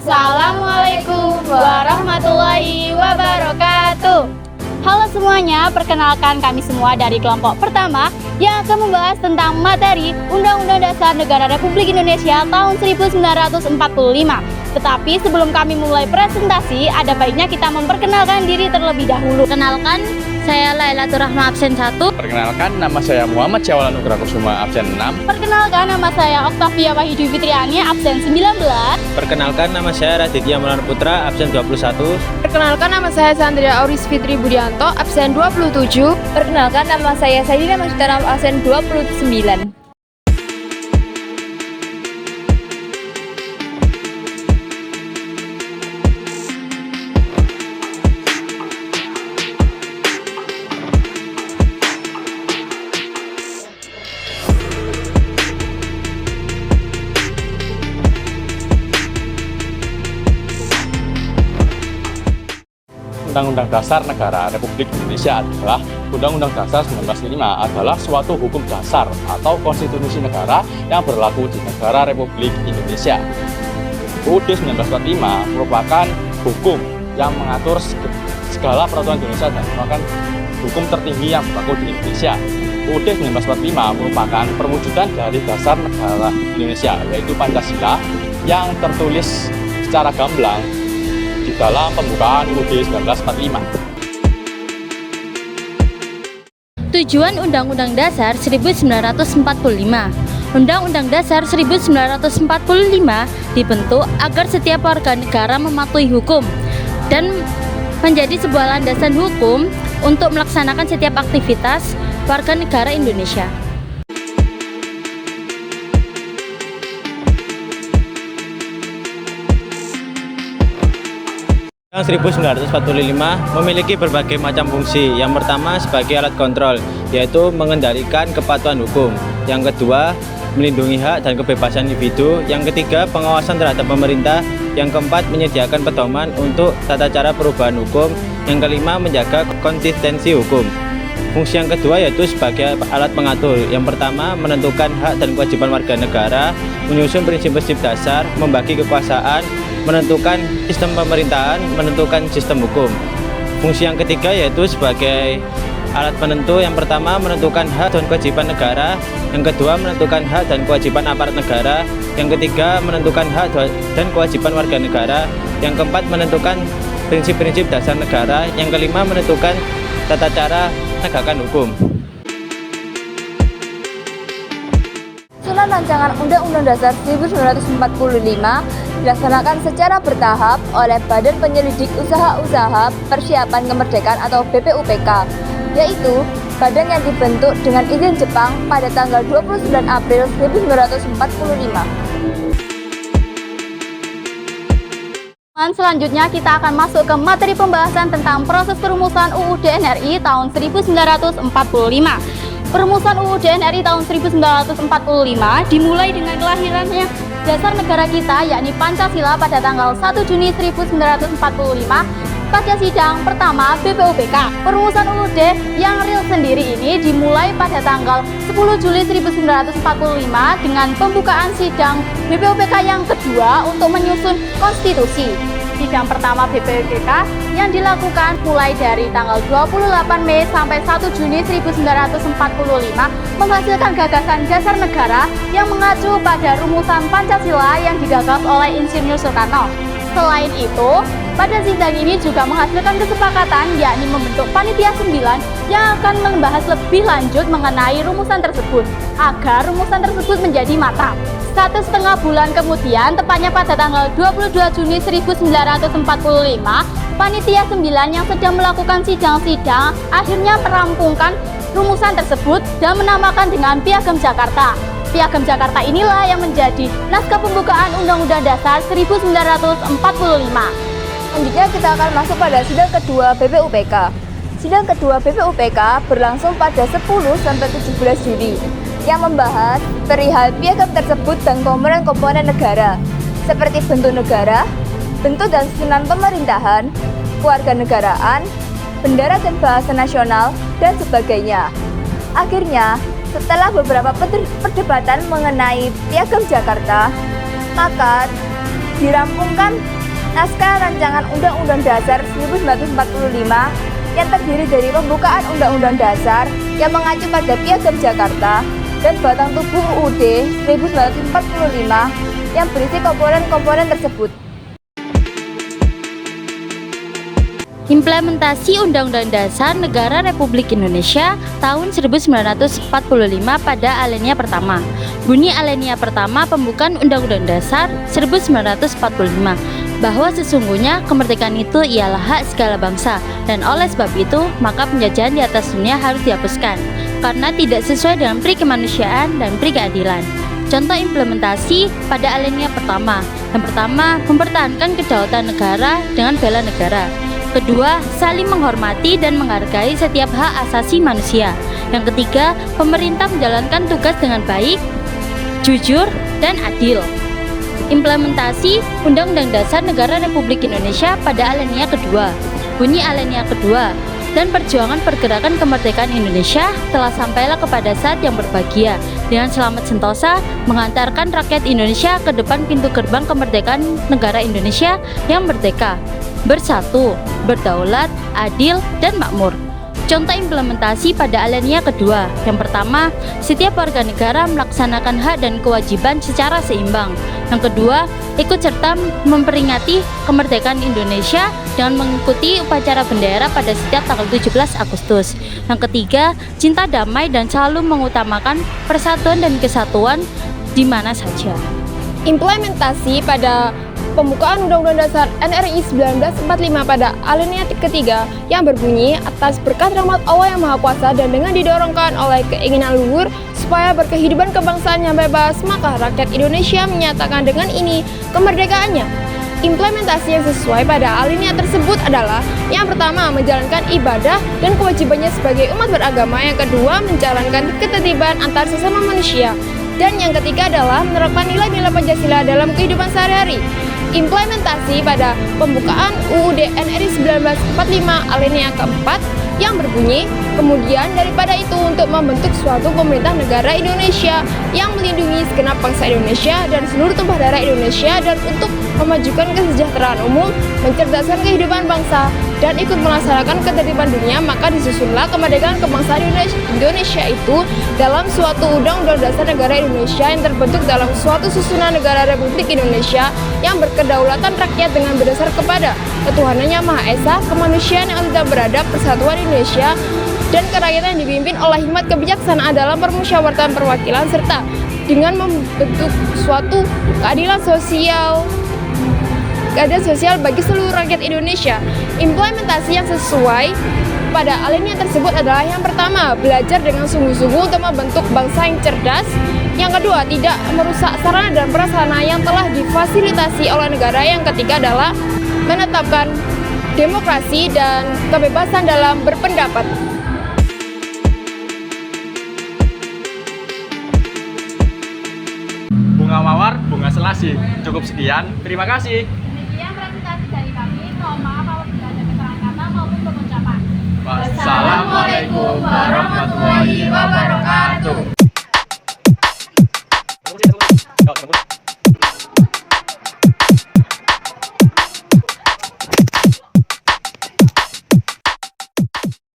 Assalamualaikum warahmatullahi wabarakatuh. Halo semuanya, perkenalkan kami semua dari kelompok pertama yang akan membahas tentang materi Undang-Undang Dasar Negara Republik Indonesia tahun 1945. Tetapi sebelum kami mulai presentasi, ada baiknya kita memperkenalkan diri terlebih dahulu. Kenalkan, saya Lailatul Rahma absen 1. Perkenalkan, nama saya Muhammad Syawal Nugraha Kusuma absen 6. Perkenalkan, nama saya Oktavia Wahyudi Fitriani absen 19. Perkenalkan, nama saya Raditya Maulana Putra absen 21. Perkenalkan, nama saya Sandria Auris Fitri Budianto absen 27. Perkenalkan, nama saya Saidina Maksudana absen 29. Undang-Undang Dasar Negara Republik Indonesia adalah Undang-Undang Dasar 1945 adalah suatu hukum dasar atau konstitusi negara yang berlaku di negara Republik Indonesia. UUD 1945 merupakan hukum yang mengatur segala peraturan Indonesia dan merupakan hukum tertinggi yang berlaku di Indonesia. UUD 1945 merupakan perwujudan dari dasar negara Indonesia, yaitu Pancasila, yang tertulis secara gamblang di dalam pembukaan UUD 1945. Tujuan Undang-Undang Dasar 1945. Undang-Undang Dasar 1945 dibentuk agar setiap warga negara mematuhi hukum dan menjadi sebuah landasan hukum untuk melaksanakan setiap aktivitas warga negara Indonesia. Undang 1945 memiliki berbagai macam fungsi. Yang pertama sebagai alat kontrol, yaitu mengendalikan kepatuhan hukum. Yang kedua, melindungi hak dan kebebasan individu. Yang ketiga, pengawasan terhadap pemerintah. Yang keempat, menyediakan pedoman untuk tata cara perubahan hukum. Yang kelima, menjaga konsistensi hukum. Fungsi yang kedua yaitu sebagai alat pengatur. Yang pertama, menentukan hak dan kewajiban warga negara, menyusun prinsip-prinsip dasar, membagi kekuasaan, menentukan sistem pemerintahan, menentukan sistem hukum. Fungsi yang ketiga yaitu sebagai alat penentu. Yang pertama, menentukan hak dan kewajiban negara. Yang kedua, menentukan hak dan kewajiban aparat negara. Yang ketiga, menentukan hak dan kewajiban warga negara. Yang keempat, menentukan prinsip-prinsip dasar negara. Yang kelima, menentukan tata cara penegakan hukum. Susunan rancangan Undang-Undang Dasar 1945 dilaksanakan secara bertahap oleh Badan Penyelidik Usaha-Usaha Persiapan Kemerdekaan atau BPUPK, yaitu badan yang dibentuk dengan izin Jepang pada tanggal 29 April 1945. Selanjutnya kita akan masuk ke materi pembahasan tentang proses perumusan UUD NRI tahun 1945. Perumusan UUD NRI tahun 1945 dimulai dengan kelahirannya dasar negara kita, yakni Pancasila, pada tanggal 1 Juni 1945 pada sidang pertama BPUPK. Perumusan UUD yang real sendiri ini dimulai pada tanggal 10 Juli 1945 dengan pembukaan sidang BPUPK yang kedua untuk menyusun konstitusi. Sidang pertama BPUPK yang dilakukan mulai dari tanggal 28 Mei sampai 1 Juni 1945 menghasilkan gagasan dasar negara yang mengacu pada rumusan Pancasila yang digagas oleh Insinyur Soekarno. Selain itu, pada sidang ini juga menghasilkan kesepakatan, yakni membentuk Panitia 9 yang akan membahas lebih lanjut mengenai rumusan tersebut agar rumusan tersebut menjadi matang. 1,5 bulan kemudian, tepatnya pada tanggal 22 Juni 1945, Panitia 9 yang sedang melakukan sidang-sidang akhirnya merampungkan rumusan tersebut dan menamakan dengan Piagam Jakarta. Piagam Jakarta inilah yang menjadi naskah pembukaan Undang-Undang Dasar 1945. Selanjutnya kita akan masuk pada sidang kedua BPUPK. Sidang kedua BPUPK berlangsung pada 10 sampai 17 Juli yang membahas perihal piagam tersebut dan komponen-komponen negara seperti bentuk negara, bentuk dan susunan pemerintahan, kewarganegaraan, bendera dan bahasa nasional, dan sebagainya. Akhirnya, setelah beberapa perdebatan mengenai Piagam Jakarta, maka dirampungkan naskah rancangan Undang-Undang Dasar 1945 yang terdiri dari pembukaan Undang-Undang Dasar yang mengacu pada Piagam Jakarta dan batang tubuh UUD 1945 yang berisi komponen-komponen tersebut. Implementasi Undang-Undang Dasar Negara Republik Indonesia tahun 1945 pada alinea pertama. Bunyi alinea pertama pembukaan Undang-Undang Dasar 1945 bahwa sesungguhnya kemerdekaan itu ialah hak segala bangsa, dan oleh sebab itu maka penjajahan di atas dunia harus dihapuskan karena tidak sesuai dengan pri kemanusiaan dan pri keadilan. Contoh implementasi pada alinea pertama. Yang pertama, mempertahankan kedaulatan negara dengan bela negara. Kedua, saling menghormati dan menghargai setiap hak asasi manusia. Yang ketiga, pemerintah menjalankan tugas dengan baik, jujur, dan adil. Implementasi Undang-Undang Dasar Negara Republik Indonesia pada alinea kedua. Bunyi alinea kedua, dan perjuangan pergerakan kemerdekaan Indonesia telah sampailah kepada saat yang berbahagia dengan selamat sentosa mengantarkan rakyat Indonesia ke depan pintu gerbang kemerdekaan negara Indonesia yang merdeka, bersatu, berdaulat, adil, dan makmur. Contoh implementasi pada alinea kedua. Yang pertama, setiap warga negara melaksanakan hak dan kewajiban secara seimbang. Yang kedua, ikut serta memperingati kemerdekaan Indonesia dengan mengikuti upacara bendera pada setiap tanggal 17 Agustus. Yang ketiga, cinta damai dan selalu mengutamakan persatuan dan kesatuan di mana saja. Implementasi pada pembukaan Undang-Undang Dasar NRI 1945 pada alinea ketiga yang berbunyi atas berkat rahmat Allah yang Maha Kuasa dan dengan didorongkan oleh keinginan luhur supaya berkehidupan kebangsaan yang bebas, maka rakyat Indonesia menyatakan dengan ini kemerdekaannya. Implementasi yang sesuai pada alinea tersebut adalah yang pertama, menjalankan ibadah dan kewajibannya sebagai umat beragama. Yang kedua, menjalankan ketertiban antar sesama manusia. Dan yang ketiga adalah menerapkan nilai-nilai Pancasila dalam kehidupan sehari-hari. Implementasi pada pembukaan UUD NRI 1945 alinea keempat yang berbunyi, kemudian daripada itu untuk membentuk suatu pemerintah negara Indonesia yang melindungi segenap bangsa Indonesia dan seluruh tumpah darah Indonesia dan untuk memajukan kesejahteraan umum, mencerdaskan kehidupan bangsa, dan ikut melaksanakan ketertiban dunia, maka disusunlah kemerdekaan kebangsaan Indonesia itu dalam suatu Undang-Undang Dasar Negara Indonesia yang terbentuk dalam suatu susunan negara Republik Indonesia yang berkedaulatan rakyat dengan berdasar kepada ketuhanannya Maha Esa, kemanusiaan yang tidak beradab, persatuan Indonesia, dan kerakyatan yang dipimpin oleh hikmat kebijaksanaan dalam permusyawaratan perwakilan serta dengan membentuk suatu keadilan sosial bagi seluruh rakyat Indonesia. Implementasi yang sesuai pada alinea tersebut adalah yang pertama, belajar dengan sungguh-sungguh untuk membentuk bangsa yang cerdas. Yang kedua, tidak merusak sarana dan prasarana yang telah difasilitasi oleh negara. Yang ketiga adalah menetapkan demokrasi dan kebebasan dalam berpendapat. Bunga mawar, bunga selasih. Cukup sekian, terima kasih. Demikian presentasi dari kami. Mohon maaf apabila ada kesalahan kata maupun pengucapan. Wassalamualaikum warahmatullahi wabarakatuh.